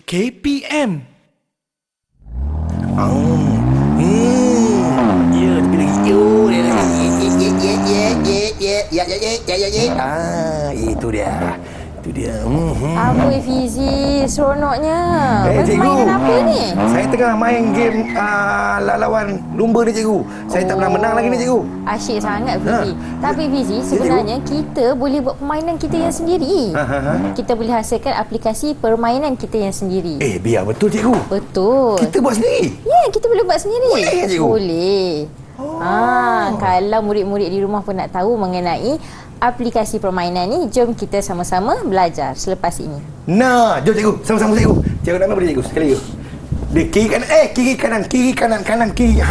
KPM. Ya, tapi lagi itu dia. Itu dia. Apa Fizi, seronoknya. Cikgu. Mainan apa ni? Saya tengah main game lawan lumba ni, cikgu. Saya tak pernah menang lagi ni, cikgu. Asyik sangat Fizi. Tapi Fizi, sebenarnya kita boleh buat permainan kita yang sendiri. Kita boleh hasilkan aplikasi permainan kita yang sendiri. Biar betul, cikgu. Betul. Kita buat sendiri. Ya, kita boleh buat sendiri. Boleh ke, cikgu? Boleh. Kalau murid-murid di rumah pun nak tahu mengenai aplikasi permainan ni, jom kita sama-sama belajar selepas ini. Nah, jom cikgu. Sama-sama, cikgu. Cikgu nak boleh, cikgu? Sekali, cikgu. Di kiri kanan, kiri kanan, kiri kanan, kanan kiri.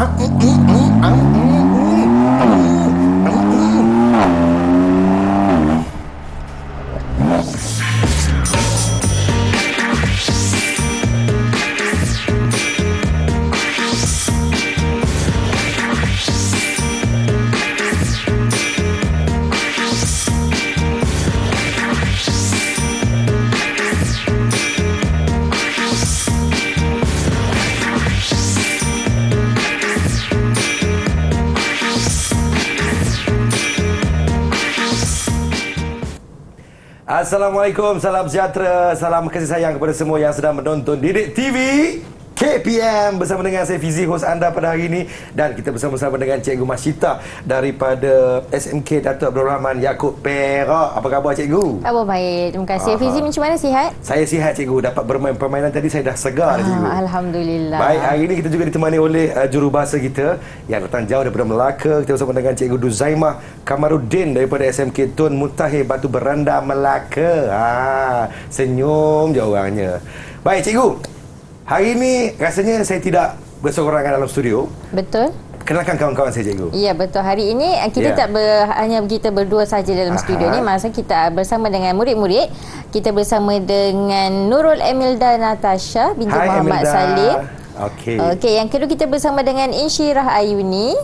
Assalamualaikum, salam sejahtera, salam kasih sayang kepada semua yang sedang menonton Didik TV KPM bersama dengan saya Fizi, hos anda pada hari ini, dan kita bersama-sama dengan Cikgu Masyita daripada SMK Datuk Abdul Rahman Yaakob Perak. Apa khabar, Cikgu? Khabar baik, terima kasih. Fizi macam mana, sihat? Saya sihat, Cikgu. Dapat bermain permainan tadi, saya dah segar, Cikgu. Alhamdulillah. Baik, hari ini kita juga ditemani oleh jurubahasa kita yang datang jauh daripada Melaka. Kita bersama dengan Cikgu Duzaimah Kamaruddin daripada SMK Tun Mutahir Batu Beranda, Melaka. Senyum je orangnya. Baik, Cikgu. Hari ini rasanya saya tidak berseorangan dalam studio. Betul. Kenalkan kawan-kawan saya, Cikgu. Ya, betul. Hari ini kita tak hanya kita berdua saja dalam studio ni. Masa kita bersama dengan murid-murid. Kita bersama dengan Nurul Emilda Natasha binti Muhammad Salim. Okey, yang kedua kita bersama dengan Insyirah Ayuni.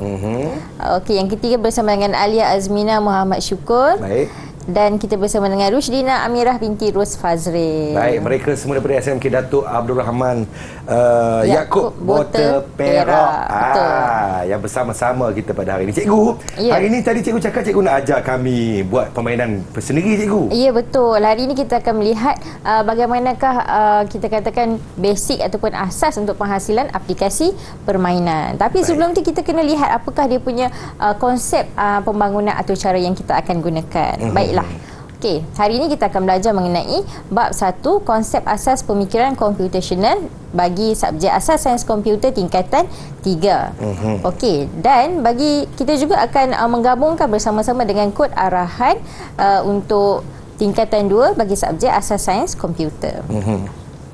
Okey, yang ketiga bersama dengan Alia Azmina Muhammad Syukur. Baik. Dan kita bersama dengan Rushdina Amirah binti Ros Fazril. Baik, mereka semua daripada SMK Datuk Abdul Rahman Yaakob Bota Perak. Yang bersama-sama kita pada hari ini. Cikgu, hari ini tadi cikgu cakap cikgu nak ajar kami buat permainan sendiri, cikgu. Ya, betul. Hari ini kita akan melihat bagaimanakah kita katakan basic ataupun asas untuk penghasilan aplikasi permainan. Tapi sebelum tu kita kena lihat apakah dia punya konsep pembangunan atau cara yang kita akan gunakan. Baiklah. Okey, hari ini kita akan belajar mengenai bab 1, konsep asas pemikiran komputasional bagi subjek asas sains komputer tingkatan 3. Okey, dan bagi kita juga akan menggabungkan bersama-sama dengan kod arahan untuk tingkatan 2 bagi subjek asas sains komputer.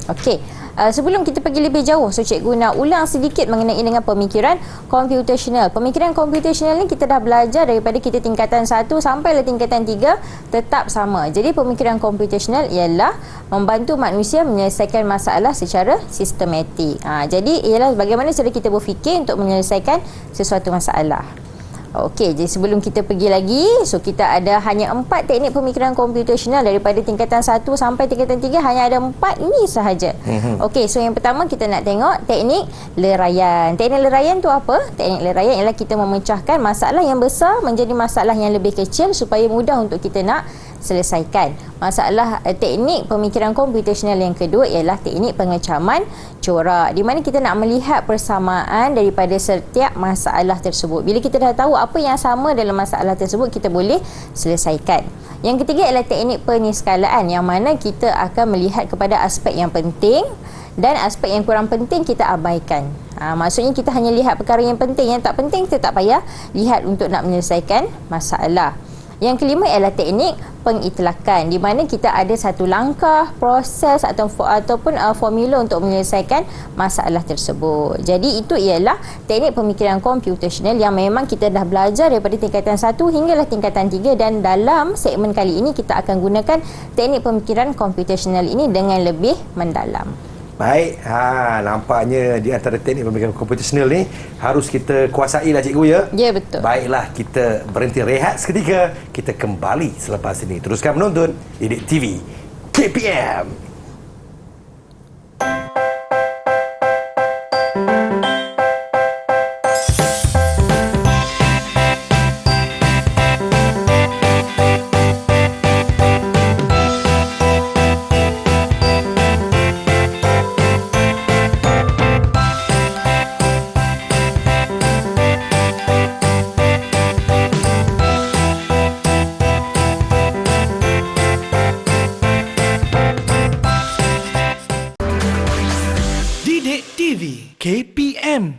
Okey. Sebelum kita pergi lebih jauh, cikgu nak ulang sedikit mengenai dengan pemikiran komputasional. Pemikiran komputasional ni kita dah belajar daripada kita tingkatan 1 sampai tingkatan 3 tetap sama. Jadi pemikiran komputasional ialah membantu manusia menyelesaikan masalah secara sistematik. Jadi ialah bagaimana cara kita berfikir untuk menyelesaikan sesuatu masalah. Okey, jadi sebelum kita pergi lagi, kita ada hanya 4 teknik pemikiran komputasional daripada tingkatan 1 sampai tingkatan 3, hanya ada 4 ini sahaja. Okey, so yang pertama kita nak tengok teknik leraian. Teknik leraian tu apa? Teknik leraian ialah kita memecahkan masalah yang besar menjadi masalah yang lebih kecil supaya mudah untuk kita nak selesaikan. Masalah teknik pemikiran komputasional yang kedua ialah teknik pengecaman corak, di mana kita nak melihat persamaan daripada setiap masalah tersebut. Bila kita dah tahu apa yang sama dalam masalah tersebut, kita boleh selesaikan. Yang ketiga ialah teknik peniskalaan, yang mana kita akan melihat kepada aspek yang penting dan aspek yang kurang penting kita abaikan. Maksudnya kita hanya lihat perkara yang penting, yang tak penting kita tak payah lihat untuk nak menyelesaikan masalah. Yang kelima ialah teknik pengitlakan, di mana kita ada satu langkah, proses ataupun formula untuk menyelesaikan masalah tersebut. Jadi itu ialah teknik pemikiran komputasional yang memang kita dah belajar daripada tingkatan 1 hinggalah tingkatan 3, dan dalam segmen kali ini kita akan gunakan teknik pemikiran komputasional ini dengan lebih mendalam. Baik, nampaknya di antara teknik pemikiran komputasional ni harus kita kuasai lah, cikgu, ya? Ya, betul. Baiklah, kita berhenti rehat seketika. Kita kembali selepas ini. Teruskan menonton Didik TV KPM. KPM.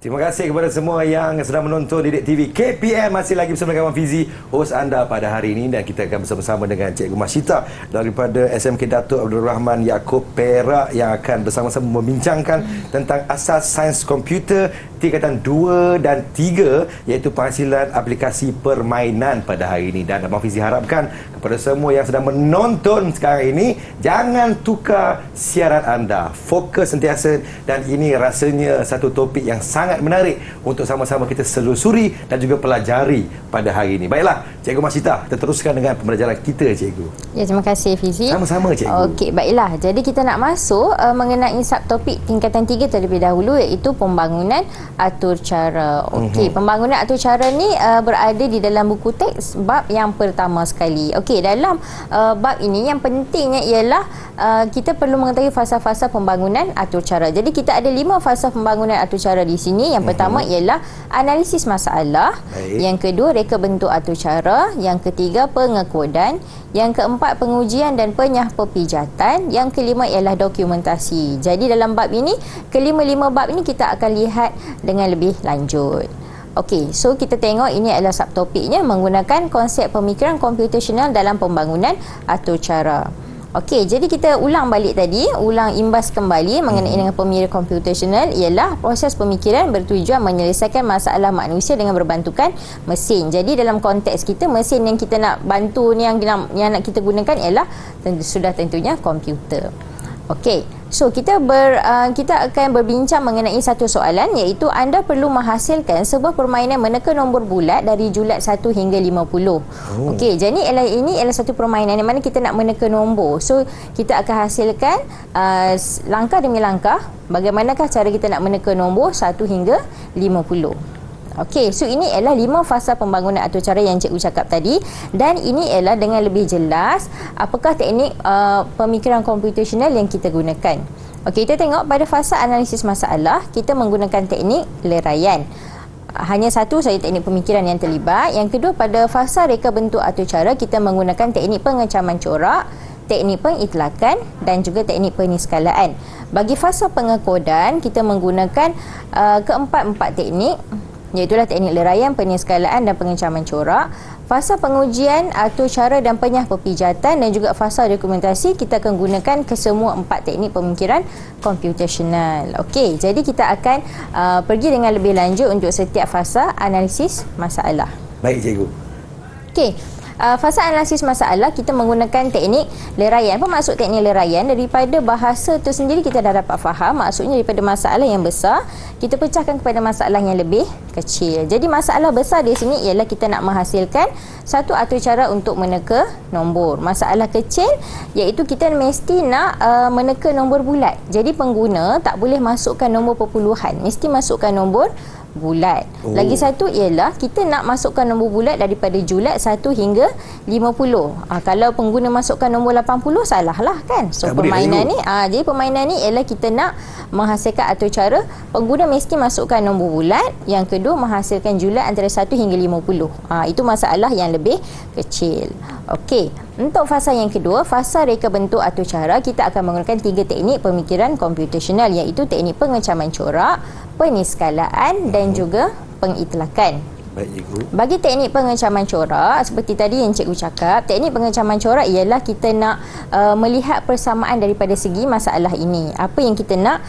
Terima kasih kepada semua yang sedang menonton Didik TV KPM. Masih lagi bersama dengan Wan Fizi, hos anda pada hari ini, dan kita akan bersama-sama dengan Cikgu Masyita daripada SMK Datuk Abdul Rahman Yaakob Perak yang akan bersama-sama membincangkan tentang asas sains komputer tingkatan 2 dan 3, iaitu penghasilan aplikasi permainan pada hari ini. Dan Abang Fizi harapkan kepada semua yang sedang menonton sekarang ini, jangan tukar siaran anda, fokus sentiasa, dan ini rasanya satu topik yang sangat menarik untuk sama-sama kita selusuri dan juga pelajari pada hari ini. Baiklah, Cikgu Masyita, kita teruskan dengan pembelajaran kita, Cikgu. Ya, terima kasih Fizi. Sama-sama, Cikgu. Okey, baiklah. Jadi kita nak masuk mengenai subtopik tingkatan 3 terlebih dahulu, iaitu pembangunan atur cara. Okey, pembangunan atur cara ni berada di dalam buku teks bab yang pertama sekali. Okey, dalam bab ini yang pentingnya ialah kita perlu mengetahui fasa-fasa pembangunan atur cara. Jadi kita ada 5 fasa pembangunan atur cara di sini. Yang pertama ialah analisis masalah. Baik. Yang kedua, reka bentuk atur cara. Yang ketiga, pengekodan. Yang keempat, pengujian dan penyahpepijatan. Yang kelima ialah dokumentasi. Jadi dalam bab ini, kelima-lima bab ini kita akan lihat dengan lebih lanjut. Okey, so kita tengok ini adalah subtopiknya, menggunakan konsep pemikiran komputasional dalam pembangunan atur cara. Okey, jadi kita ulang balik tadi, ulang imbas kembali mengenai dengan pemikiran komputasional ialah proses pemikiran bertujuan menyelesaikan masalah manusia dengan berbantukan mesin. Jadi dalam konteks kita, mesin yang kita nak bantu ni yang nak kita gunakan ialah sudah tentunya komputer. Okey, so kita akan berbincang mengenai satu soalan, iaitu anda perlu menghasilkan sebuah permainan meneka nombor bulat dari julat 1 hingga 50. Okey, jadi ini ialah satu permainan di mana kita nak meneka nombor. So kita akan hasilkan langkah demi langkah bagaimanakah cara kita nak meneka nombor 1 hingga 50. Okey, so ini ialah 5 fasa pembangunan atur cara yang cikgu cakap tadi, dan ini ialah dengan lebih jelas apakah teknik pemikiran komputasional yang kita gunakan. Okey, kita tengok pada fasa analisis masalah, kita menggunakan teknik leraian. Hanya satu saja teknik pemikiran yang terlibat. Yang kedua, pada fasa reka bentuk atur cara, kita menggunakan teknik pengecaman corak, teknik pengitlakan dan juga teknik peniskalaan. Bagi fasa pengekodan, kita menggunakan keempat-empat teknik, iaitulah teknik leraian, peniskalaan dan pengecaman corak. Fasa pengujian atur cara dan penyahpepijatan dan juga fasa dokumentasi, kita akan gunakan kesemua 4 teknik pemikiran komputasional. Okey, jadi kita akan pergi dengan lebih lanjut untuk setiap fasa analisis masalah. Baik, Cikgu. Okey, fasa analisis masalah kita menggunakan teknik leraian. Apa maksud teknik leraian? Daripada bahasa itu sendiri kita dah dapat faham, maksudnya daripada masalah yang besar kita pecahkan kepada masalah yang lebih kecil. Jadi masalah besar di sini ialah kita nak menghasilkan satu atur cara untuk meneka nombor. Masalah kecil iaitu kita mesti nak meneka nombor bulat. Jadi pengguna tak boleh masukkan nombor perpuluhan, mesti masukkan nombor bulat. Lagi satu ialah kita nak masukkan nombor bulat daripada julat 1 hingga 50. Kalau pengguna masukkan nombor 80, salah lah kan. So tak permainan ni jadi permainan ni ialah kita nak menghasilkan atur cara, pengguna mesti masukkan nombor bulat. Yang kedua, menghasilkan julat antara 1 hingga 50. Itu masalah yang lebih kecil. Okey, untuk fasa yang kedua, fasa reka bentuk atur cara, kita akan menggunakan 3 teknik pemikiran komputasional, iaitu teknik pengecaman corak, peniskalaan dan juga pengitlakan. Baik, Cikgu. Bagi teknik pengecaman corak, seperti tadi yang cikgu cakap, teknik pengecaman corak ialah kita nak melihat persamaan daripada segi masalah ini, apa yang kita nak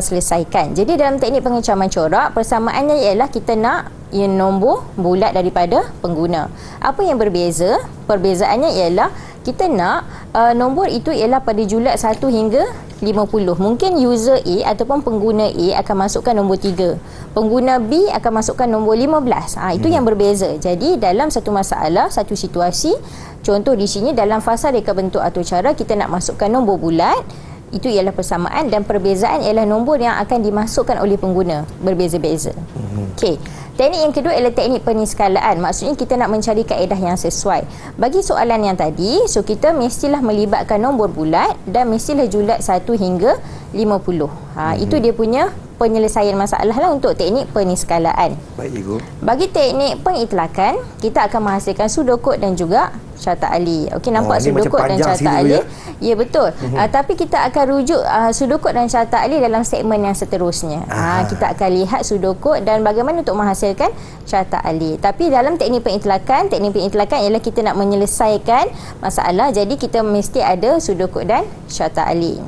selesaikan. Jadi dalam teknik pengecaman corak, persamaannya ialah kita nak nombor bulat daripada pengguna. Apa yang berbeza? Perbezaannya ialah kita nak nombor itu ialah pada julat 1 hingga 50. Mungkin user A ataupun pengguna A akan masukkan nombor 3. Pengguna B akan masukkan nombor 15. Itu yang berbeza. Jadi dalam satu masalah, satu situasi, contoh di sini dalam fasa reka bentuk atur cara, kita nak masukkan nombor bulat. Itu ialah persamaan, dan perbezaan ialah nombor yang akan dimasukkan oleh pengguna berbeza-beza. Okey. Teknik yang kedua ialah teknik peniskalaan. Maksudnya kita nak mencari kaedah yang sesuai. Bagi soalan yang tadi, so kita mestilah melibatkan nombor bulat dan mestilah julat 1 hingga 50. Itu dia punya penyelesaian masalah lah untuk teknik peniskalaan. Baik, Cikgu. Bagi teknik pengitlakan, kita akan menghasilkan pseudocode dan juga syarta alih. Okey, nampak ini macam sudukut dan panjang syarta sikit dulu, alih. Ya, betul. Tapi kita akan rujuk sudukut dan syarta alih dalam segmen yang seterusnya. Kita akan lihat sudukut dan bagaimana untuk menghasilkan syarta alih. Tapi dalam teknik pengitlakan ialah kita nak menyelesaikan masalah. Jadi kita mesti ada sudukut dan syarta alih.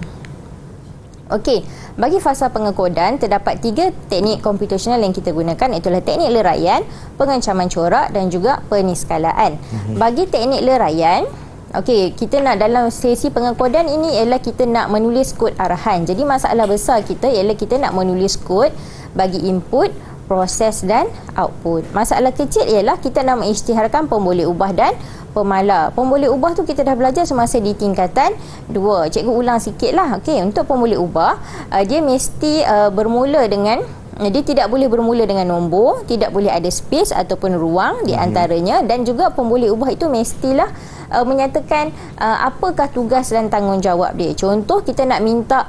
Okey, bagi fasa pengekodan terdapat 3 teknik komputasional yang kita gunakan, itulah teknik leraian, pengencaman corak dan juga peniskalaan. Bagi teknik leraian, okey, kita nak dalam sesi pengekodan ini ialah kita nak menulis kod arahan. Jadi masalah besar kita ialah kita nak menulis kod bagi input, proses dan output. Masalah kecil ialah kita nak mengisytiharkan pemboleh ubah dan pemalar. Pemboleh ubah tu kita dah belajar semasa di tingkatan 2. Cikgu ulang sikitlah. Okey, untuk pemboleh ubah, dia mesti bermula dengan dia tidak boleh bermula dengan nombor, tidak boleh ada space ataupun ruang di antaranya, dan juga pemboleh ubah itu mestilah menyatakan apakah tugas dan tanggungjawab dia. Contoh, kita nak minta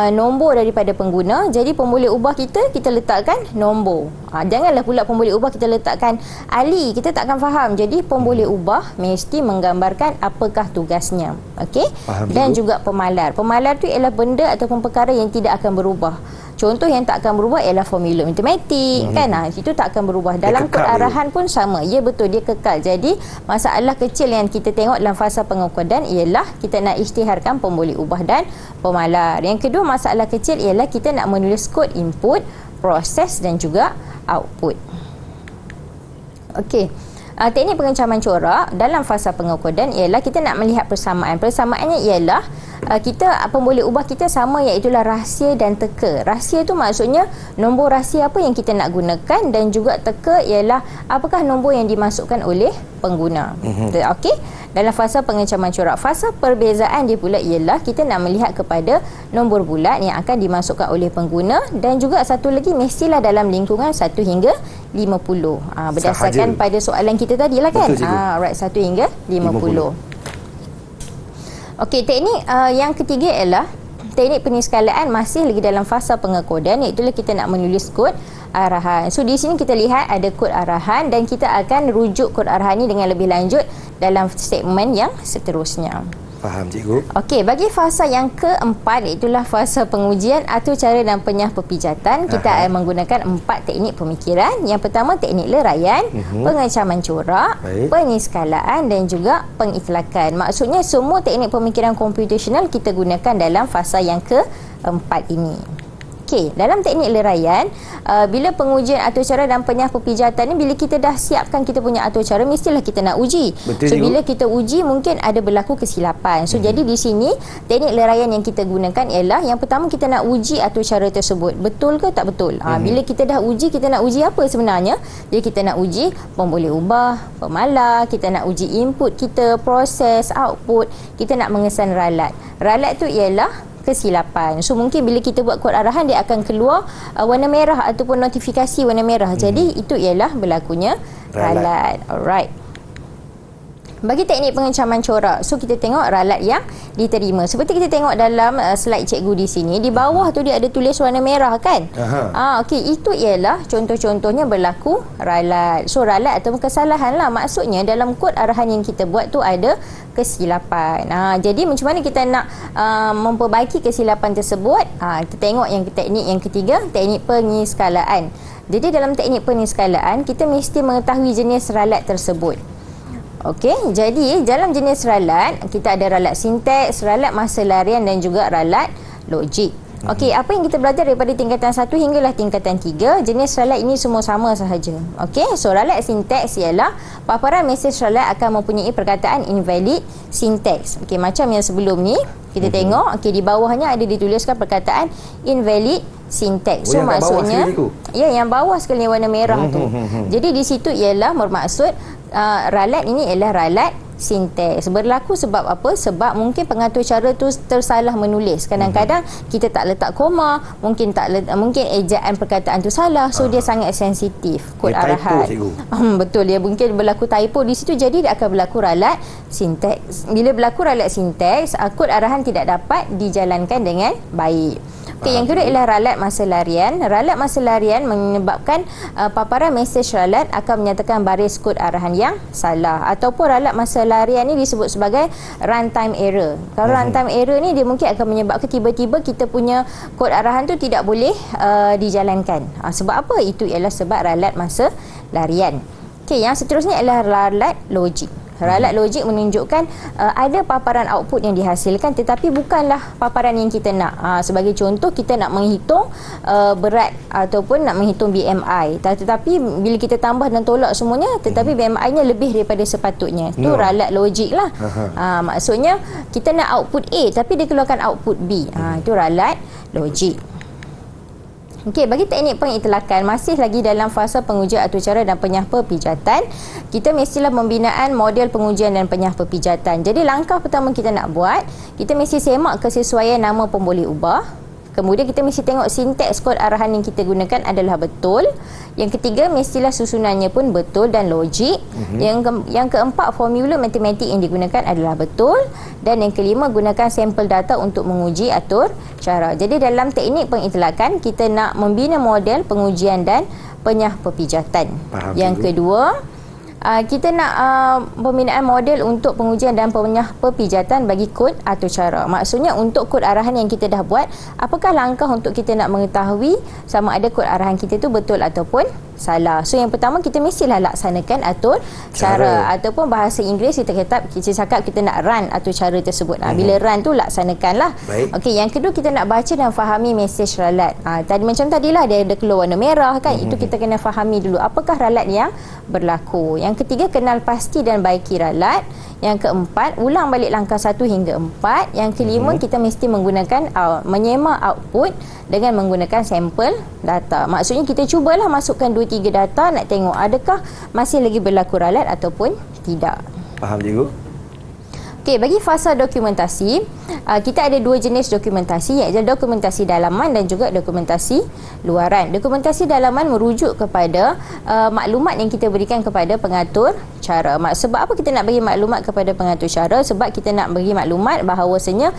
nombor daripada pengguna, jadi pemboleh ubah kita letakkan nombor. Janganlah pula pemboleh ubah kita letakkan Ali, kita takkan faham. Jadi pemboleh ubah mesti menggambarkan apakah tugasnya. Okey? Dan juga pemalar. Pemalar tu ialah benda ataupun perkara yang tidak akan berubah. Contoh yang tak akan berubah ialah formula matematik, kan? Itu tak akan berubah. Dalam kod arahan pun sama. Ya, betul, dia kekal. Jadi masalah kecil yang kita tengok dalam fasa pengekodan ialah kita nak isytiharkan pemboleh ubah dan pemalar. Yang kedua, masalah kecil ialah kita nak menulis kod input, proses dan juga output. Okey. Teknik pengencaman corak dalam fasa pengekodan ialah kita nak melihat persamaan. Persamaannya ialah pemboleh ubah kita sama, iaitulah rahsia dan teka. Rahsia tu maksudnya nombor rahsia apa yang kita nak gunakan, dan juga teka ialah apakah nombor yang dimasukkan oleh pengguna. Okey. Dalam fasa pengencaman corak, fasa perbezaan dia pula ialah kita nak melihat kepada nombor bulat yang akan dimasukkan oleh pengguna, dan juga satu lagi mestilah dalam lingkungan 1 hingga 50. Berdasarkan pada soalan kita tadi lah, kan? Alright, 1 hingga 50. Okey, teknik yang ketiga ialah teknik peniskalaan, masih lagi dalam fasa pengekodan, iaitu kita nak menulis kod arahan. So di sini kita lihat ada kod arahan, dan kita akan rujuk kod arahan ini dengan lebih lanjut dalam segmen yang seterusnya. Faham, cikgu? Okey, bagi fasa yang keempat, itulah fasa pengujian atau cara dan penyah perpijatan. Kita akan menggunakan 4 teknik pemikiran. Yang pertama, teknik leraian, pengencaman corak, peniskalaan dan juga pengitlakan. Maksudnya semua teknik pemikiran komputasional kita gunakan dalam fasa yang keempat ini. Okey, dalam teknik leraian, bila pengujian atur cara dan penyah perpijatan ni, bila kita dah siapkan kita punya atur cara, mestilah kita nak uji. Betul, so bila kita uji, mungkin ada berlaku kesilapan. So jadi di sini teknik leraian yang kita gunakan ialah yang pertama, kita nak uji atur cara tersebut betul ke tak betul. Bila kita dah uji, kita nak uji apa sebenarnya? Jadi kita nak uji pemboleh ubah, pemalar, kita nak uji input kita, proses, output, kita nak mengesan ralat. Ralat tu ialah kesilapan. So mungkin bila kita buat kod arahan, dia akan keluar warna merah ataupun notifikasi warna merah. Jadi itu ialah berlakunya ralat. Alright. Bagi teknik pengencaman corak, so kita tengok ralat yang diterima. Seperti kita tengok dalam slide cikgu di sini, di bawah tu dia ada tulis warna merah, kan? Okey, itu ialah contoh-contohnya berlaku ralat. So ralat ataupun kesalahan lah. Maksudnya dalam kod arahan yang kita buat tu ada kesilapan. Jadi macam mana kita nak memperbaiki kesilapan tersebut? Kita tengok yang teknik yang ketiga, teknik peniskalaan. Jadi dalam teknik peniskalaan, kita mesti mengetahui jenis ralat tersebut. Okey, jadi dalam jenis ralat, kita ada ralat sinteks, ralat masa larian dan juga ralat logik. Okey, apa yang kita belajar daripada tingkatan 1 hinggalah tingkatan 3, jenis ralat ini semua sama sahaja. Okey, so ralat sinteks ialah paparan mesej ralat akan mempunyai perkataan invalid sinteks. Okey, macam yang sebelum ni kita tengok, okey, di bawahnya ada dituliskan perkataan invalid sinteks. So maksudnya yang bawah sekali warna merah tu. Jadi di situ ialah bermaksud ralat ini ialah ralat sinteks. Berlaku sebab apa? Sebab mungkin pengatur cara tu tersalah menulis. Kadang-kadang kita tak letak koma, mungkin ejaan perkataan tu salah. So dia sangat sensitif kod arahan. Betul, dia mungkin berlaku typo di situ, jadi dia akan berlaku ralat sinteks. Bila berlaku ralat sinteks, kod arahan tidak dapat dijalankan dengan baik. Okey, yang kedua ialah ralat masa larian. Ralat masa larian menyebabkan paparan mesej ralat akan menyatakan baris kod arahan yang salah, ataupun ralat masa larian ni disebut sebagai runtime error. Kalau runtime error ni dia mungkin akan menyebabkan tiba-tiba kita punya kod arahan tu tidak boleh dijalankan. Sebab apa? Itu ialah sebab ralat masa larian. Okey, yang seterusnya ialah ralat logik. Ralat logik menunjukkan ada paparan output yang dihasilkan tetapi bukanlah paparan yang kita nak. Sebagai contoh, kita nak menghitung berat ataupun nak menghitung BMI. Tetapi bila kita tambah dan tolak semuanya, tetapi BMI-nya lebih daripada sepatutnya. Itu ralat logik lah. Maksudnya kita nak output A tapi dia keluarkan output B. Itu ralat logik. Okey, bagi teknik pengitlakan masih lagi dalam fasa pengujian atur cara dan penyah pepijatan, kita mestilah pembinaan model pengujian dan penyah pepijatan. Jadi langkah pertama kita nak buat, kita mesti semak kesesuaian nama pemboleh ubah. Kemudian kita mesti tengok sinteks kod arahan yang kita gunakan adalah betul. Yang ketiga, mestilah susunannya pun betul dan logik. Yang keempat, formula matematik yang digunakan adalah betul. Dan yang kelima, gunakan sampel data untuk menguji atur cara. Jadi dalam teknik pengitlakan, kita nak membina model pengujian dan penyah pepijatan. Yang kedua, kita nak pembinaan model untuk pengujian dan penyah pepijatan bagi kod atau cara. Maksudnya untuk kod arahan yang kita dah buat, apakah langkah untuk kita nak mengetahui sama ada kod arahan kita tu betul ataupun salah. So yang pertama, kita mestilah laksanakan atur cara ataupun bahasa Inggeris kita cakap kita nak run atur cara tersebut. Bila run tu laksanakanlah. Okey, yang kedua kita nak baca dan fahami mesej ralat. Tadi macam tadilah dia ada keluar warna merah kan. Itu kita kena fahami dulu apakah ralat yang berlaku. Yang ketiga, kenal pasti dan baiki ralat. Yang keempat, ulang balik langkah 1 hingga 4. Yang kelima, kita mesti menggunakan menyemak output dengan menggunakan sampel data. Maksudnya kita cubalah masukkan 2-3 data, nak tengok adakah masih lagi berlaku ralat ataupun tidak. Faham, cikgu? Okey, bagi fasa dokumentasi, kita ada 2 jenis dokumentasi, iaitu dokumentasi dalaman dan juga dokumentasi luaran. Dokumentasi dalaman merujuk kepada maklumat yang kita berikan kepada pengatur cara. Sebab apa kita nak bagi maklumat kepada pengatur cara? Sebab kita nak bagi maklumat bahawasanya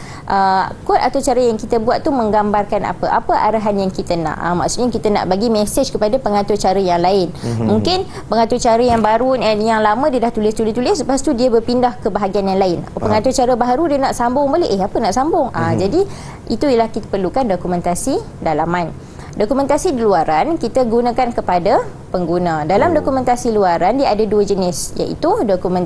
kod atau cara yang kita buat tu menggambarkan apa arahan yang kita nak. Maksudnya kita nak bagi mesej kepada pengatur cara yang lain. Mungkin pengatur cara yang baru, yang lama dia dah tulis, lepas tu dia berpindah ke bahagian yang lain. Pengatur cara baru dia nak sambung balik, apa nak sambung? Jadi itu ialah kita perlukan dokumentasi dalaman. Dokumentasi di luaran kita gunakan kepada pengguna. Dalam dokumentasi luaran dia ada 2 jenis, iaitu dokumen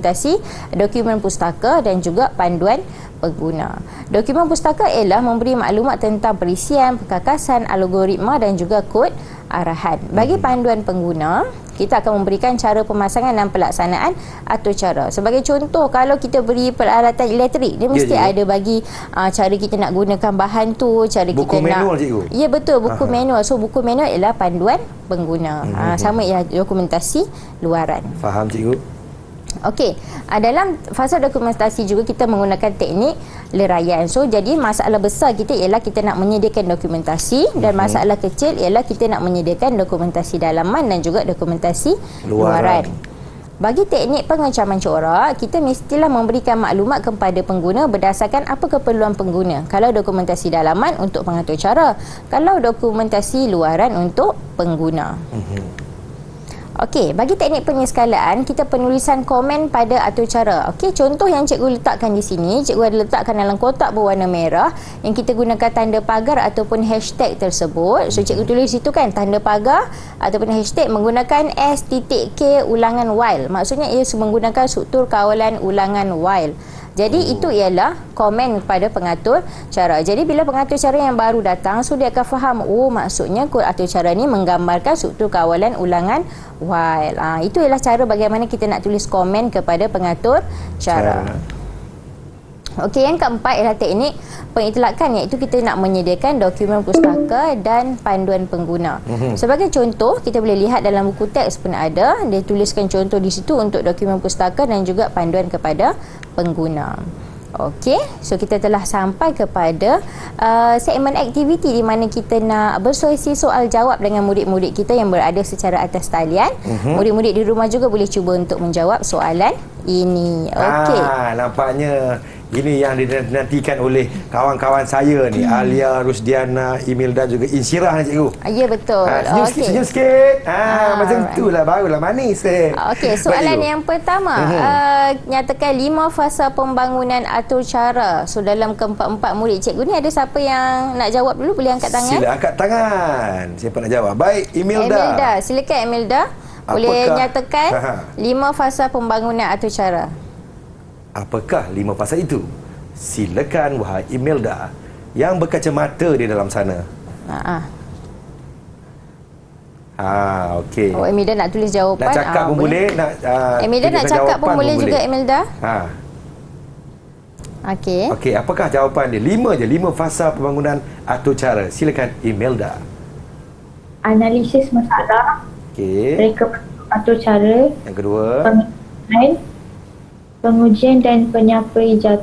pustaka dan juga panduan pengguna. Dokumen pustaka ialah memberi maklumat tentang perisian, perkakasan, algoritma dan juga kod arahan. Bagi panduan pengguna, kita akan memberikan cara pemasangan dan pelaksanaan atur cara. Sebagai contoh, kalau kita beri peralatan elektrik, dia mesti ada bagi cara kita nak gunakan bahan tu, cara buku kita manual, nak... cikgu? Ya, betul, buku manual. So buku manual ialah panduan pengguna. Sama ialah dokumentasi luaran. Faham, cikgu? Okey, dalam fasa dokumentasi juga kita menggunakan teknik leraian. So jadi masalah besar kita ialah kita nak menyediakan dokumentasi, dan masalah kecil ialah kita nak menyediakan dokumentasi dalaman dan juga dokumentasi luaran. Bagi teknik pengecaman corak, kita mestilah memberikan maklumat kepada pengguna berdasarkan apa keperluan pengguna. Kalau dokumentasi dalaman untuk pengatur cara, kalau dokumentasi luaran untuk pengguna. Okey, bagi teknik penyeskalaan, kita penulisan komen pada atur cara. Okey, contoh yang cikgu letakkan di sini, cikgu ada letakkan dalam kotak berwarna merah yang kita gunakan tanda pagar ataupun hashtag tersebut. So cikgu tulis situ kan, tanda pagar ataupun hashtag menggunakan S.K ulangan while. Maksudnya ia menggunakan struktur kawalan ulangan while. Jadi itu ialah komen kepada pengatur cara. Jadi bila pengatur cara yang baru datang, so dia akan faham, maksudnya kod atur cara ni menggambarkan struktur kawalan ulangan while. Itu ialah cara bagaimana kita nak tulis komen kepada pengatur cara. Okey, yang keempat ialah teknik pengitlakan, iaitu kita nak menyediakan dokumen pustaka dan panduan pengguna. Sebagai contoh, kita boleh lihat dalam buku teks pun ada, dia tuliskan contoh di situ untuk dokumen pustaka dan juga panduan kepada pengguna. Okey, so kita telah sampai kepada segmen aktiviti di mana kita nak bersosiasi soal jawab dengan murid-murid kita yang berada secara atas talian. Murid-murid di rumah juga boleh cuba untuk menjawab soalan ini. Okey. Nampaknya Ini yang dinantikan oleh kawan-kawan saya ni, Alia, Rusdiana, Imelda juga Insyirah ni cikgu. Ya, betul. Senyum sikit, senyum sikit. Macam alright. itulah, barulah manis. Okey, soalan yang pertama. Nyatakan 5 fasa pembangunan atur cara. So, dalam keempat-empat murid cikgu ni, ada siapa yang nak jawab dulu? Boleh angkat tangan? Sila angkat tangan. Siapa nak jawab? Baik, Imelda. Silakan Imelda. Boleh nyatakan 5 fasa pembangunan atur cara. Apakah 5 fasa itu? Silakan wahai Imelda yang berkacamata di dalam sana. Okey. Oh, Imelda nak tulis jawapan. Nak cakap pun boleh, nak Imelda nak cakap pun boleh juga, Imelda. Okey. Okey, apakah jawapan dia? 5 je, 5 fasa pembangunan atur cara. Silakan Imelda. Analisis masalah, Okey. reka atur cara, Yang kedua. pengujian, pengujian dan penyampaian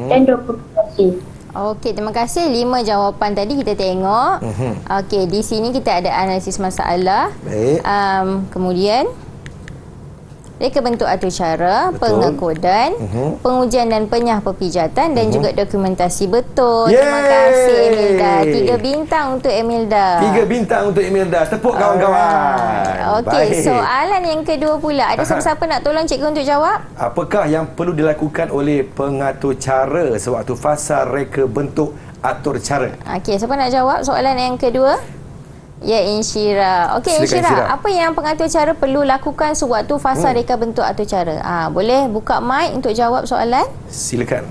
dan dokumentasi. Okey, terima kasih. 5 jawapan tadi kita tengok. Okey, di sini kita ada analisis masalah. Baik. Kemudian reka bentuk atur cara, Betul. pengekodan, pengujian dan penyah perpijatan dan juga dokumentasi. Betul. Yeay. Terima kasih Imelda. 3 bintang untuk Imelda. 3 bintang untuk Imelda. Tepuk kawan-kawan. Okey, Baik. soalan yang kedua pula. Ada siapa-siapa nak tolong cikgu untuk jawab? Apakah yang perlu dilakukan oleh pengatur cara sewaktu fasa reka bentuk atur cara? Okey, siapa nak jawab soalan yang kedua? Ya, Insyirah. Okey, Silakan, Insyirah. Insyirah. Apa yang pengatur cara perlu lakukan sewaktu fasa reka bentuk atur cara? Boleh buka mic untuk jawab soalan? Silakan.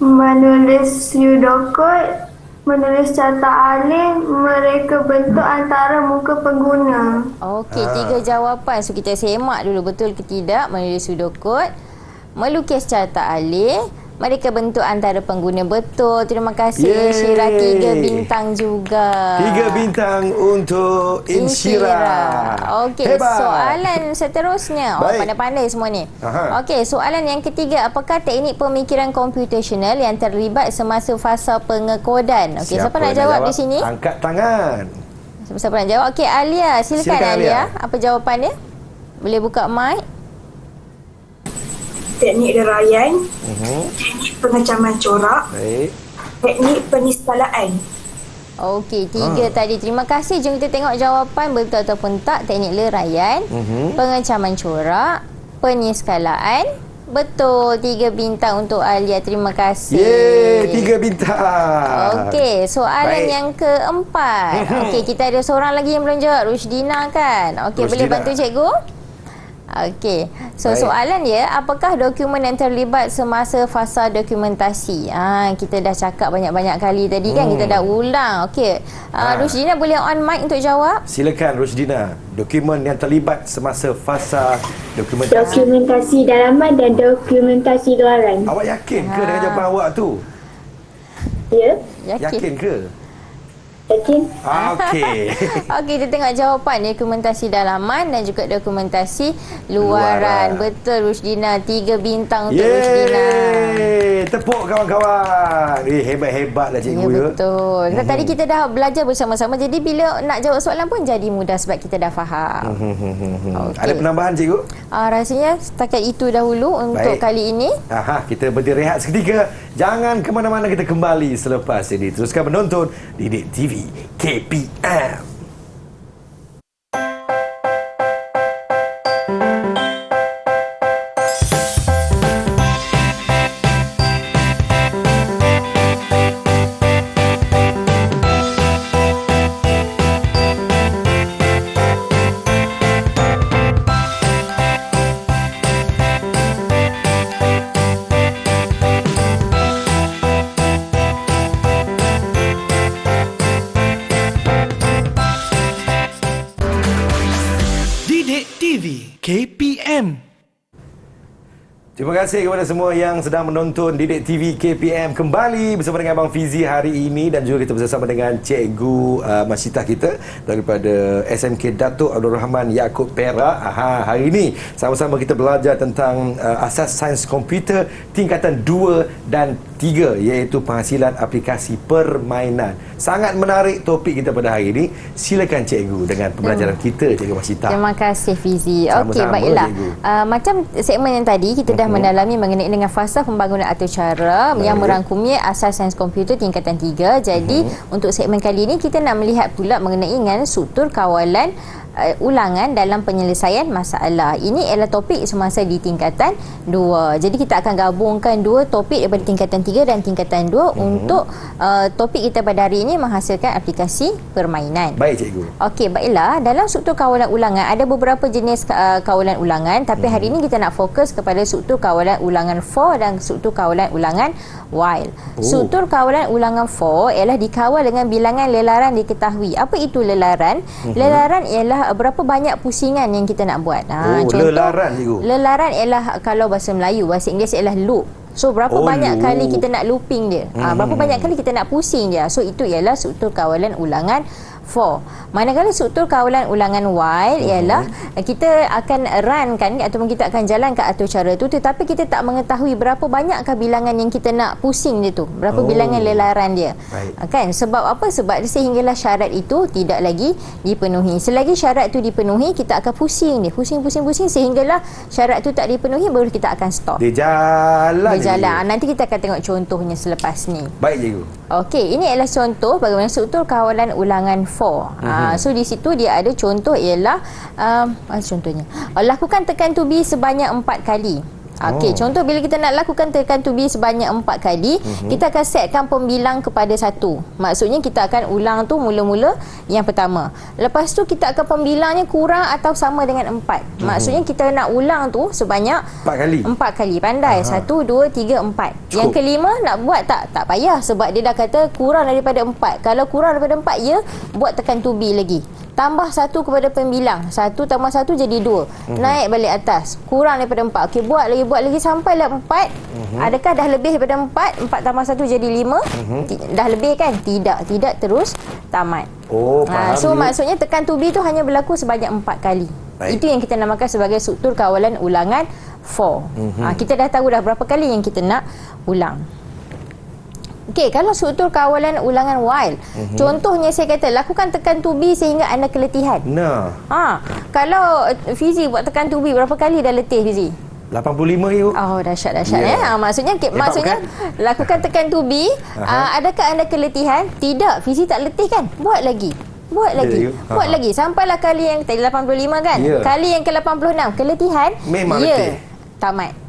Menulis pseudocode, menulis carta alih, mereka bentuk antara muka pengguna. Okey, 3 jawapan. So, kita semak dulu betul ke tidak. Menulis pseudocode, melukis carta alih, mereka bentuk antara pengguna. Betul. Terima kasih Insyirah. 3 bintang juga. 3 bintang untuk Insyirah. Okey, Hebat. soalan seterusnya. Baik. Pandai-pandai semua ni. Aha. Okey, soalan yang ketiga. Apakah teknik pemikiran komputasional yang terlibat semasa fasa pengekodan? Okey, siapa nak jawab di sini? Angkat tangan. Siapa nak jawab? Okey, Alia. Silakan Alia. Apa jawapan dia? Boleh buka mic? Teknik deraian, teknik pengecaman corak, Baik. teknik peniskalaan. Okey, 3 tadi. Terima kasih. Jom kita tengok jawapan betul ataupun tak. Teknik leraian, pengecaman corak, penyeskalaan. Betul. 3 bintang untuk Alia. Terima kasih. Yeay, 3 bintang. Okey, soalan Baik. yang keempat. Okey, kita ada seorang lagi yang belum jawab. Rusdina kan? Okey, boleh Rusdina. bantu cikgu? Okey. So, Baik. soalan dia, apakah dokumen yang terlibat semasa fasa dokumentasi? Kita dah cakap banyak-banyak kali tadi kan? Kita dah ulang. Okey. Rusdina boleh on mic untuk jawab? Silakan Rusdina. Dokumen yang terlibat semasa fasa dokumentasi. Dokumentasi dalaman dan dokumentasi luaran. Awak yakin ke dengan jawapan awak tu? Ya, Yakin ke? yakin? Okey. Okey, kita tengok jawapan dokumentasi dalaman dan juga dokumentasi luaran. Betul Rusdina. 3 bintang untuk Rusdina. Yeay. Tepuk kawan-kawan. Hebat-hebatlah Ya, cikgu ya. betul. Tadi kita dah belajar bersama-sama. Jadi bila nak jawab soalan pun jadi mudah sebab kita dah faham. Okey. Ada penambahan cikgu? Rasanya setakat itu dahulu untuk Baik. kali ini. Kita berdiri rehat seketika. Jangan ke mana-mana, kita kembali selepas ini. Teruskan menonton Didik TV KPM. Didik TV KPM. Terima kasih kepada semua yang sedang menonton Didik TV KPM kembali bersama dengan Abang Fizi hari ini, dan juga kita bersama dengan Cikgu Masyitah kita daripada SMK Datuk Abdul Rahman Yaakob Perak. Hari ini sama-sama kita belajar tentang asas sains komputer tingkatan 2 dan 3. 3 iaitu penghasilan aplikasi permainan. Sangat menarik topik kita pada hari ini. Silakan cikgu dengan pembelajaran kita, Cikgu Masita. Terima kasih Fizi. Sama-sama, Okey, baiklah. cikgu. Macam segmen yang tadi kita dah mendalami mengenai dengan fasa pembangunan atur cara yang merangkumi asas sains komputer tingkatan 3. Jadi untuk segmen kali ini kita nak melihat pula mengenai dengan struktur kawalan ulangan dalam penyelesaian masalah. Ini ialah topik semasa di tingkatan 2. Jadi kita akan gabungkan dua topik daripada tingkatan 3 dan tingkatan 2 untuk topik kita pada hari ini menghasilkan aplikasi permainan. Baik cikgu. Okey, baiklah. Dalam struktur kawalan ulangan ada beberapa jenis kawalan ulangan, tapi hari ini kita nak fokus kepada struktur kawalan ulangan for dan struktur kawalan ulangan while. Struktur kawalan ulangan for ialah dikawal dengan bilangan lelaran diketahui. Apa itu lelaran? Lelaran ialah berapa banyak pusingan yang kita nak buat. Lelaran cikgu. Lelaran ialah kalau bahasa Melayu, bahasa Inggeris ialah loop. So berapa banyak kali kita nak looping dia, berapa banyak kali kita nak pusing dia. So itu ialah struktur kawalan ulangan for. Manakala struktur kawalan ulangan while ialah kita akan runkan ataupun kita akan jalankan atur cara tu, tetapi kita tak mengetahui berapa banyakkah bilangan yang kita nak pusing dia tu, berapa bilangan lelaran dia. Kan? Sebab apa? Sebab sehinggalah syarat itu tidak lagi dipenuhi. Selagi syarat itu dipenuhi, kita akan pusing dia, pusing sehinggalah syarat itu tak dipenuhi, baru kita akan stop. Dia jalan. Nanti kita akan tengok contohnya selepas ni. Baik cikgu. Okey, ini adalah contoh bagaimana struktur kawalan ulangan for. So di situ dia ada contoh ialah contohnya lakukan tekan to be sebanyak 4 kali. Okey, contoh bila kita nak lakukan tekan to be sebanyak 4 kali, kita akan setkan pembilang kepada 1. Maksudnya kita akan ulang tu mula-mula yang pertama. Lepas tu kita akan pembilangnya kurang atau sama dengan 4. Maksudnya kita nak ulang tu sebanyak 4 kali. 4 kali. Pandai. 1, 2, 3, 4. Yang kelima nak buat tak payah sebab dia dah kata kurang daripada 4. Kalau kurang daripada 4, ya buat tekan to be lagi. Tambah 1 kepada pembilang. 1 tambah 1 jadi 2. Naik balik atas. Kurang daripada 4. Okey, buat lagi sampailah 4. Adakah dah lebih daripada 4? 4 tambah 1 jadi 5. Dah lebih kan? Tidak terus tamat. Faham. So maksudnya tekan to be tu hanya berlaku sebanyak 4 kali. Baik. Itu yang kita namakan sebagai struktur kawalan ulangan for. Kita dah tahu dah berapa kali yang kita nak ulang. Okey, kalau struktur kawalan ulangan while, contohnya saya kata lakukan tekan to be sehingga anda keletihan. Kalau Fizi buat tekan to be berapa kali dah letih Fizi? 85 you. Oh, dahsyat ya. Maksudnya lakukan tekan to be, adakah anda keletihan? Tidak, Fizi tak letih kan? Buat lagi. Buat lagi sampailah kali yang tadi 85 kan? Kali yang ke-86 keletihan, memang letih. Tamat.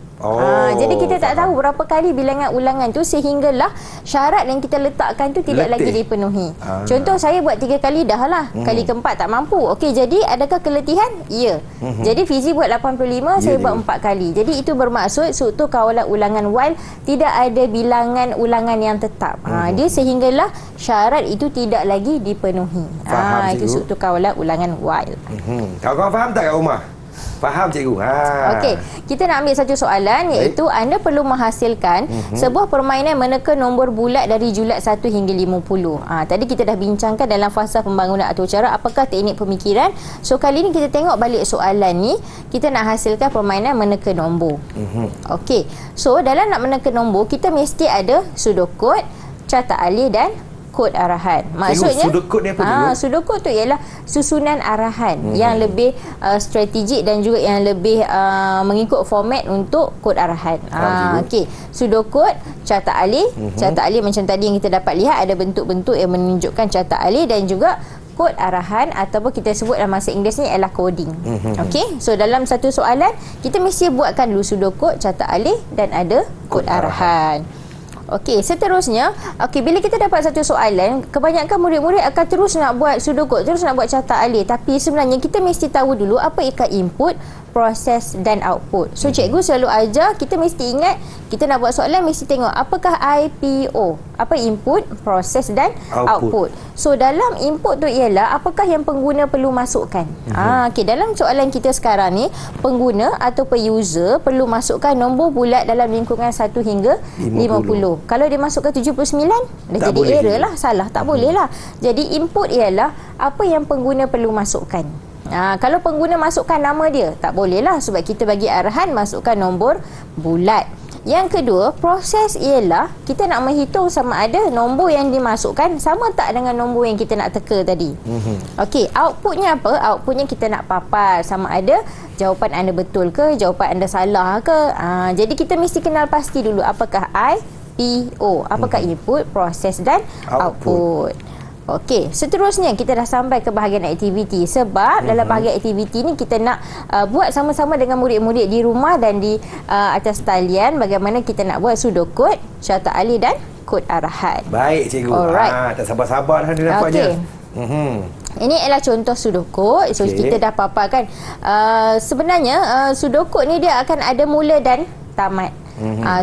Jadi kita tak tahu berapa kali bilangan ulangan tu sehinggalah syarat yang kita letakkan tu tidak lagi dipenuhi. Contoh saya buat 3 kali dah lah. Kali keempat tak mampu. Okey, jadi adakah keletihan? Ya. Jadi Fizi buat 85, saya buat 4 kali. Jadi itu bermaksud struktur kawalan ulangan while tidak ada bilangan ulangan yang tetap. Dia sehinggalah syarat itu tidak lagi dipenuhi. Itu struktur kawalan ulangan while. Kawan-kawan faham tak kat rumah? Faham cikgu. Okey, kita nak ambil satu soalan iaitu anda perlu menghasilkan sebuah permainan meneka nombor bulat dari julat 1 hingga 50. Tadi kita dah bincangkan dalam fasa pembangunan atur cara apakah teknik pemikiran. So kali ni kita tengok balik soalan ni, kita nak hasilkan permainan meneka nombor. Okey. So dalam nak meneka nombor, kita mesti ada pseudocode, carta alih dan kod arahan. Maksudnya sudokod ni apa tu? Sudokod tu ialah susunan arahan yang lebih strategik dan juga yang lebih mengikut format untuk kod arahan. Okey, sudokod, carta alih. Carta alih macam tadi yang kita dapat lihat ada bentuk-bentuk yang menunjukkan carta alih dan juga kod arahan ataupun kita sebut dalam bahasa Inggeris ni ialah coding. Okey, so dalam satu soalan kita mesti buatkan dulu sudokod, carta alih dan ada kod arahan. Okey, seterusnya, bila kita dapat satu soalan, kebanyakan murid-murid akan terus nak buat sudokod, terus nak buat carta alih, tapi sebenarnya kita mesti tahu dulu apa ikat input, proses dan output. So cikgu selalu ajar kita mesti ingat, kita nak buat soalan mesti tengok apakah IPO, apa input, proses dan output. So dalam input tu ialah apakah yang pengguna perlu masukkan. Okey, dalam soalan kita sekarang ni, pengguna atau user perlu masukkan nombor bulat dalam lingkungan 1 hingga 50. Kalau dia masukkan 79, dah jadi error lah, salah, tak boleh lah. Jadi input ialah apa yang pengguna perlu masukkan. Kalau pengguna masukkan nama dia, tak boleh lah sebab kita bagi arahan masukkan nombor bulat. Yang kedua, proses ialah kita nak menghitung sama ada nombor yang dimasukkan sama tak dengan nombor yang kita nak teka tadi. Okey, outputnya apa? Outputnya kita nak papar sama ada jawapan anda betul ke, jawapan anda salah ke. Jadi kita mesti kenal pasti dulu apakah IPO, apakah input, proses dan output. Okey, seterusnya kita dah sampai ke bahagian aktiviti sebab dalam bahagian aktiviti ni kita nak buat sama-sama dengan murid-murid di rumah dan di atas talian bagaimana kita nak buat pseudocode, syarta alih dan kod arahan. Baik cikgu. Alright. Tak sabar-sabar dah ni nampaknya. Ini ialah contoh pseudocode. So kita dah paparkan. Sebenarnya pseudocode ni dia akan ada mula dan tamat.